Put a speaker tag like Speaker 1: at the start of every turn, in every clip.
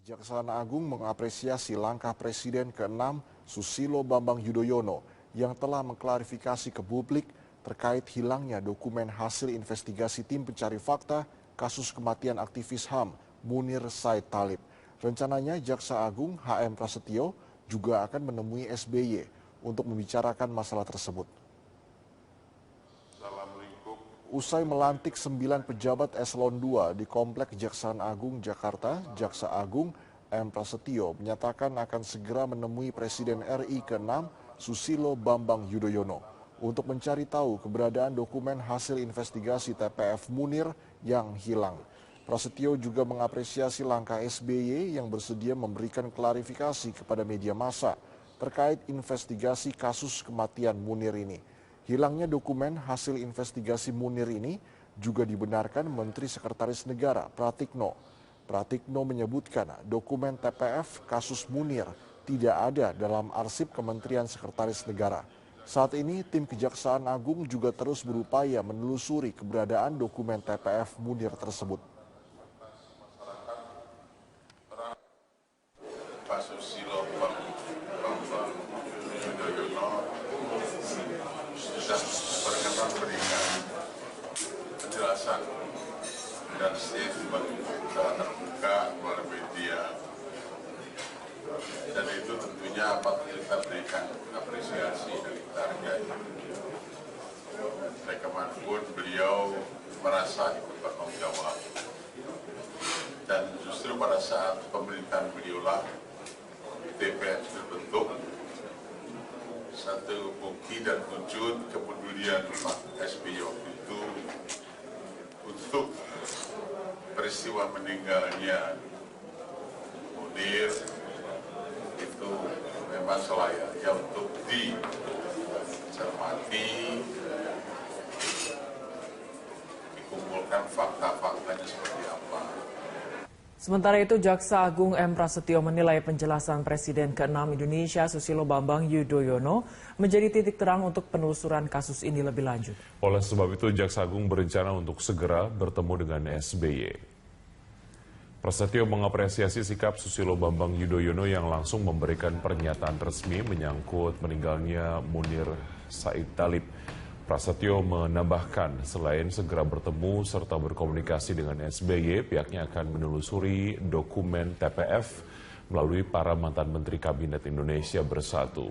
Speaker 1: Kejaksaan Agung mengapresiasi langkah Presiden ke-6 Susilo Bambang Yudhoyono yang telah mengklarifikasi ke publik terkait hilangnya dokumen hasil investigasi tim pencari fakta kasus kematian aktivis HAM Munir Said Talib. Rencananya Jaksa Agung HM Prasetyo juga akan menemui SBY untuk membicarakan masalah tersebut. Usai melantik 9 pejabat eselon 2 di Komplek Kejaksaan Agung Jakarta, Jaksa Agung M. Prasetyo menyatakan akan segera menemui Presiden RI ke-6 Susilo Bambang Yudhoyono untuk mencari tahu keberadaan dokumen hasil investigasi TPF Munir yang hilang. Prasetyo juga mengapresiasi langkah SBY yang bersedia memberikan klarifikasi kepada media massa terkait investigasi kasus kematian Munir ini. Hilangnya dokumen hasil investigasi Munir ini juga dibenarkan Menteri Sekretaris Negara Pratikno. Pratikno menyebutkan dokumen TPF kasus Munir tidak ada dalam arsip Kementerian Sekretaris Negara. Saat ini tim Kejaksaan Agung juga terus berupaya menelusuri keberadaan dokumen TPF Munir tersebut.
Speaker 2: Pak Susilo Bambang Yudhoyono sudah berkenan memberikan penjelasan dan statement secara terbuka melalui media, dan itu tentunya patut kita berikan apresiasi dan kita hargai. Bagaimanapun beliau merasa ikut bertanggung jawab, dan justru pada saat pemerintahan beliaulah TPF terbentuk, satu bukti dan wujud kepedulian Pak SBY itu untuk peristiwa meninggalnya Munir itu memang selayaknya untuk dicermati, dikumpulkan fakta-faktanya seperti apa.
Speaker 3: Sementara itu, Jaksa Agung M. Prasetyo menilai penjelasan Presiden ke-6 Indonesia Susilo Bambang Yudhoyono menjadi titik terang untuk penelusuran kasus ini lebih lanjut.
Speaker 4: Oleh sebab itu, Jaksa Agung berencana untuk segera bertemu dengan SBY. Prasetyo mengapresiasi sikap Susilo Bambang Yudhoyono yang langsung memberikan pernyataan resmi menyangkut meninggalnya Munir Said Talib. Prasetyo menambahkan, selain segera bertemu serta berkomunikasi dengan SBY, pihaknya akan menelusuri dokumen TPF melalui para mantan Menteri Kabinet Indonesia Bersatu.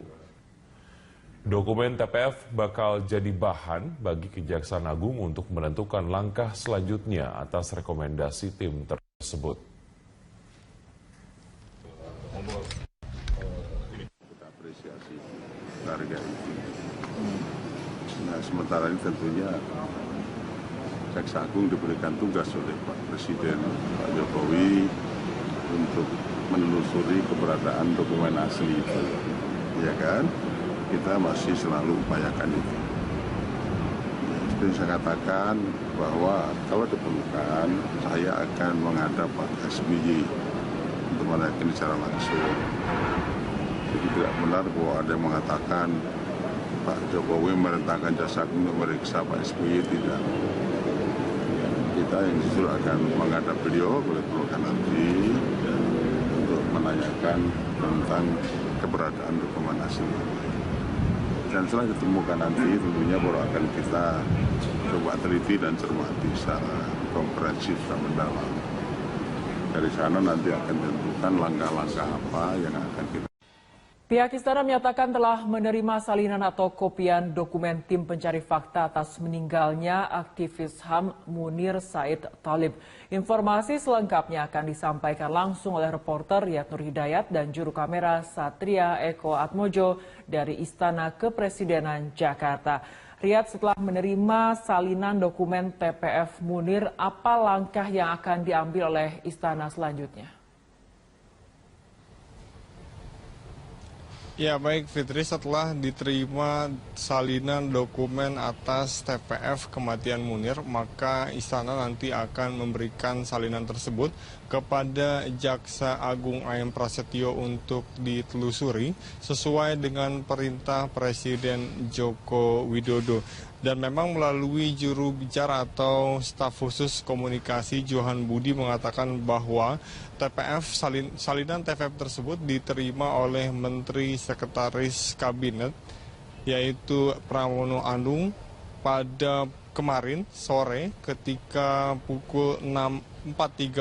Speaker 4: Dokumen TPF bakal jadi bahan bagi Kejaksaan Agung untuk menentukan langkah selanjutnya atas rekomendasi tim tersebut.
Speaker 2: Kita apresiasi harga itu. Nah, sementara ini tentunya Jaksa Agung diberikan tugas oleh Pak Presiden Pak Jokowi untuk menelusuri keberadaan dokumen asli itu, ya kan? Kita masih selalu upayakan itu. Seperti saya katakan bahwa kalau diperlukan, saya akan menghadap Pak SBY untuk menanyakan secara langsung. Jadi tidak benar bahwa ada yang mengatakan Pak Jokowi merintahkan Jaksa Agung untuk meriksa Pak SBY, tidak. Kita yang justru akan menghadap beliau boleh perlukan nanti untuk menanyakan tentang keberadaan dokumen asli. Dan setelah ditemukan nanti tentunya baru akan kita coba teliti dan cermati secara komprehensif dan mendalam. Dari sana nanti akan ditentukan langkah-langkah apa yang akan kita.
Speaker 3: Pihak Istana menyatakan telah menerima salinan atau kopian dokumen tim pencari fakta atas meninggalnya aktivis HAM Munir Said Talib. Informasi selengkapnya akan disampaikan langsung oleh reporter Riyad Nur Hidayat dan juru kamera Satria Eko Atmojo dari Istana Kepresidenan Jakarta. Riyad, setelah menerima salinan dokumen TPF Munir, apa langkah yang akan diambil oleh Istana selanjutnya?
Speaker 5: Ya baik Fitri, setelah diterima salinan dokumen atas TPF kematian Munir, maka Istana nanti akan memberikan salinan tersebut kepada Jaksa Agung AM Prasetyo untuk ditelusuri sesuai dengan perintah Presiden Joko Widodo. Dan memang melalui juru bicara atau staf khusus komunikasi Johan Budi mengatakan bahwa salinan TPF tersebut diterima oleh Menteri Sekretaris Kabinet yaitu Pramono Anung pada kemarin sore ketika pukul 4.30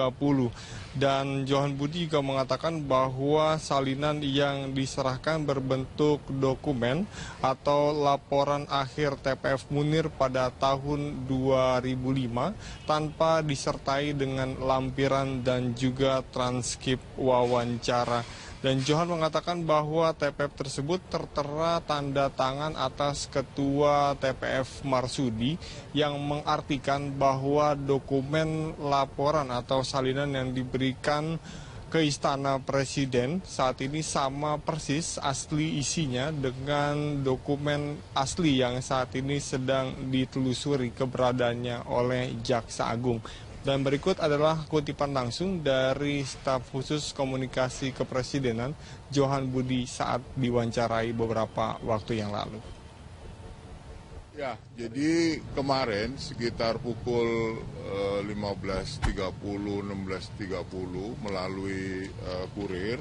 Speaker 5: dan Johan Budi juga mengatakan bahwa salinan yang diserahkan berbentuk dokumen atau laporan akhir TPF Munir pada tahun 2005 tanpa disertai dengan lampiran dan juga transkrip wawancara. Dan Johan mengatakan bahwa TPF tersebut tertera tanda tangan atas Ketua TPF Marsudi yang mengartikan bahwa dokumen laporan atau salinan yang diberikan ke Istana Presiden saat ini sama persis asli isinya dengan dokumen asli yang saat ini sedang ditelusuri keberadaannya oleh Jaksa Agung. Dan berikut adalah kutipan langsung dari staf khusus komunikasi kepresidenan Johan Budi saat diwawancarai beberapa waktu yang lalu.
Speaker 6: Ya, jadi kemarin sekitar pukul 15.30, 16.30 melalui kurir.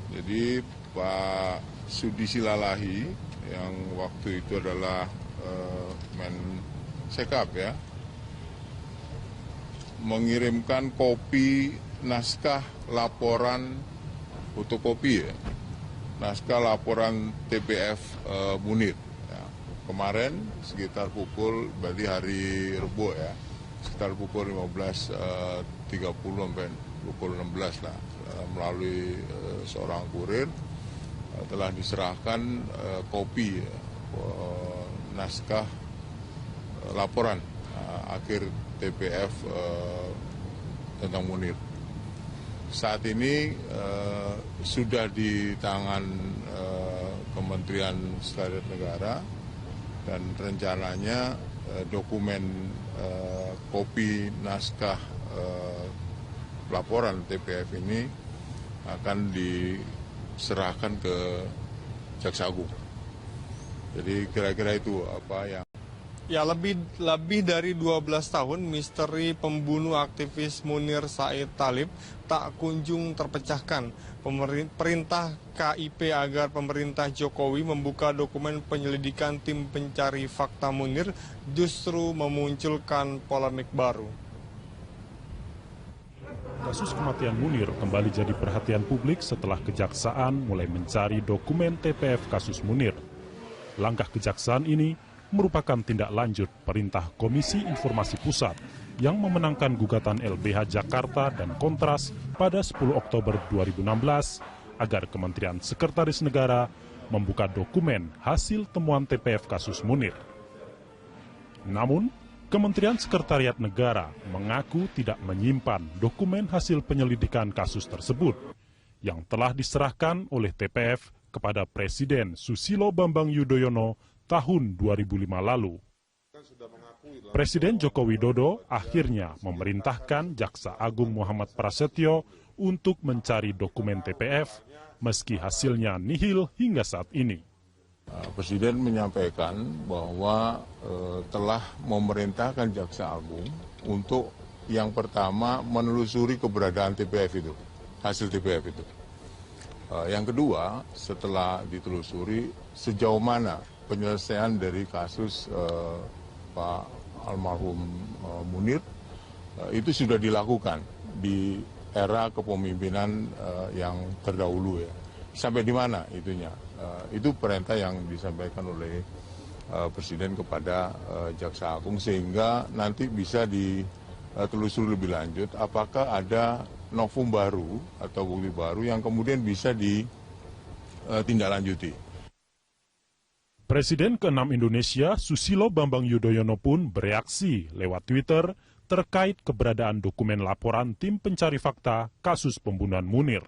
Speaker 6: Jadi Pak Sudi Silalahi yang waktu itu adalah Mensekap ya, mengirimkan kopi naskah laporan fotokopi ya, naskah laporan TPF Munir. Ya. Kemarin sekitar pukul, berarti hari Rebo ya, sekitar pukul 15.30 sampai pukul 16 lah, melalui seorang kurir telah diserahkan kopi naskah laporan akhir TPF tentang Munir. Saat ini sudah di tangan Kementerian Sekretariat Negara dan rencananya dokumen kopi naskah laporan TPF ini akan diserahkan ke Jaksa Agung. Jadi kira-kira itu apa yang
Speaker 5: Ya, lebih dari 12 tahun misteri pembunuh aktivis Munir Said Talib tak kunjung terpecahkan. Perintah KIP agar pemerintah Jokowi membuka dokumen penyelidikan tim pencari fakta Munir justru memunculkan polemik baru.
Speaker 7: Kasus kematian Munir kembali jadi perhatian publik setelah Kejaksaan mulai mencari dokumen TPF kasus Munir. Langkah Kejaksaan ini merupakan tindak lanjut perintah Komisi Informasi Pusat yang memenangkan gugatan LBH Jakarta dan Kontras pada 10 Oktober 2016 agar Kementerian Sekretaris Negara membuka dokumen hasil temuan TPF kasus Munir. Namun, Kementerian Sekretariat Negara mengaku tidak menyimpan dokumen hasil penyelidikan kasus tersebut yang telah diserahkan oleh TPF kepada Presiden Susilo Bambang Yudhoyono tahun 2005 lalu. Presiden Joko Widodo akhirnya memerintahkan Jaksa Agung Muhammad Prasetyo untuk mencari dokumen TPF meski hasilnya nihil hingga saat ini.
Speaker 6: Presiden menyampaikan bahwa telah memerintahkan Jaksa Agung untuk yang pertama menelusuri keberadaan TPF itu, hasil TPF itu. Yang kedua, setelah ditelusuri sejauh mana penyelesaian dari kasus Pak almarhum Munir itu sudah dilakukan di era kepemimpinan yang terdahulu ya. Sampai di mana itunya? Itu perintah yang disampaikan oleh Presiden kepada Jaksa Agung sehingga nanti bisa ditelusuri lebih lanjut apakah ada novum baru atau bukti baru yang kemudian bisa ditindaklanjuti.
Speaker 7: Presiden ke-6 Indonesia Susilo Bambang Yudhoyono pun bereaksi lewat Twitter terkait keberadaan dokumen laporan tim pencari fakta kasus pembunuhan Munir.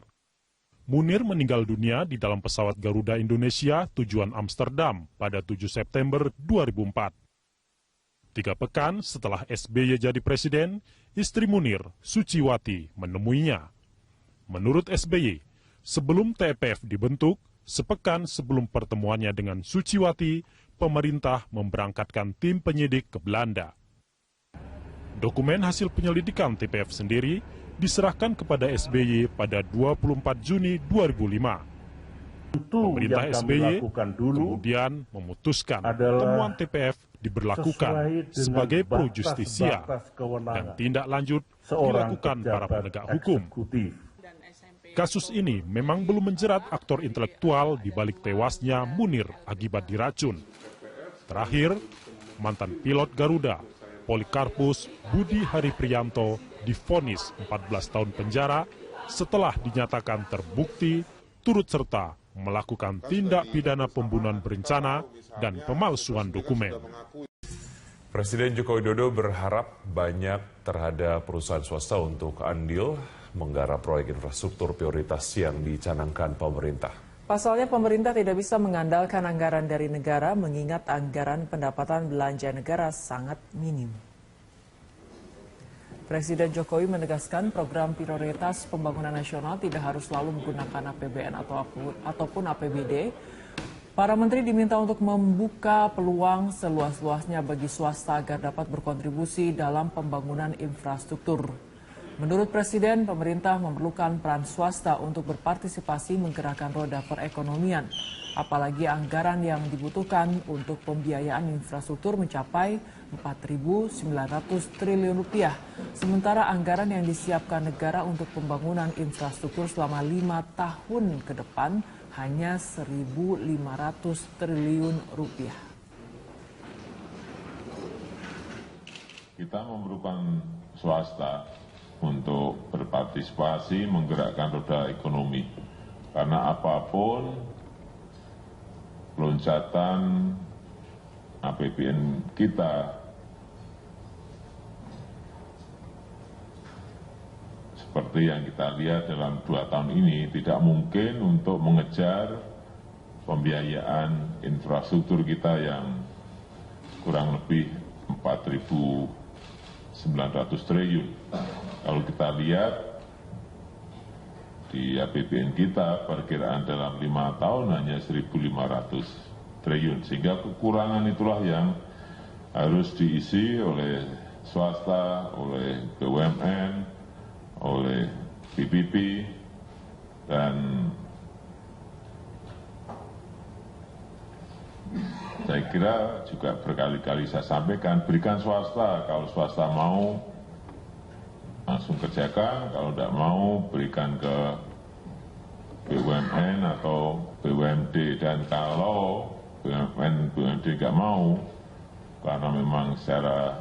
Speaker 7: Munir meninggal dunia di dalam pesawat Garuda Indonesia tujuan Amsterdam pada 7 September 2004. 3 pekan setelah SBY jadi presiden, istri Munir, Suciwati, menemuinya. Menurut SBY, sebelum TPF dibentuk, sepekan sebelum pertemuannya dengan Suciwati, pemerintah memberangkatkan tim penyidik ke Belanda. Dokumen hasil penyelidikan TPF sendiri diserahkan kepada SBY pada 24 Juni 2005. Pemerintah SBY kemudian memutuskan temuan TPF diberlakukan sebagai pro justisia dan tindak lanjut dilakukan para penegak hukum. Kasus ini memang belum menjerat aktor intelektual di balik tewasnya Munir akibat diracun. Terakhir, mantan pilot Garuda, Polikarpus Budi Hari Priyanto divonis 14 tahun penjara setelah dinyatakan terbukti turut serta melakukan tindak pidana pembunuhan berencana dan pemalsuan dokumen.
Speaker 4: Presiden Joko Widodo berharap banyak terhadap perusahaan swasta untuk andil menggarap proyek infrastruktur prioritas yang dicanangkan pemerintah.
Speaker 3: Pasalnya pemerintah tidak bisa mengandalkan anggaran dari negara mengingat anggaran pendapatan belanja negara sangat minim. Presiden Jokowi menegaskan program prioritas pembangunan nasional tidak harus selalu menggunakan APBN ataupun APBD. Para menteri diminta untuk membuka peluang seluas-luasnya bagi swasta agar dapat berkontribusi dalam pembangunan infrastruktur. Menurut Presiden, pemerintah memerlukan peran swasta untuk berpartisipasi menggerakkan roda perekonomian. Apalagi anggaran yang dibutuhkan untuk pembiayaan infrastruktur mencapai 4.900 triliun rupiah. Sementara anggaran yang disiapkan negara untuk pembangunan infrastruktur selama 5 tahun ke depan hanya 1.500 triliun rupiah.
Speaker 8: Kita memerlukan swasta untuk berpartisipasi menggerakkan roda ekonomi. Karena apapun loncatan APBN kita seperti yang kita lihat dalam 2 tahun ini tidak mungkin untuk mengejar pembiayaan infrastruktur kita yang kurang lebih 4.900 triliun. Kalau kita lihat di APBN kita perkiraan dalam 5 tahun hanya 1.500 triliun. Sehingga kekurangan itulah yang harus diisi oleh swasta, oleh BUMN, oleh PPP, dan saya kira juga berkali-kali saya sampaikan, berikan swasta, kalau swasta mau langsung kerjakan, kalau tidak mau berikan ke BUMN atau BUMD, dan kalau BUMN, BUMD nggak mau, karena memang secara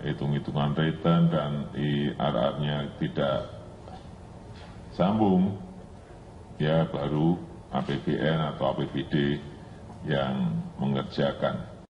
Speaker 8: hitung-hitungan return dan IRR-nya tidak sambung, ya baru APBN atau APBD yang mengerjakan.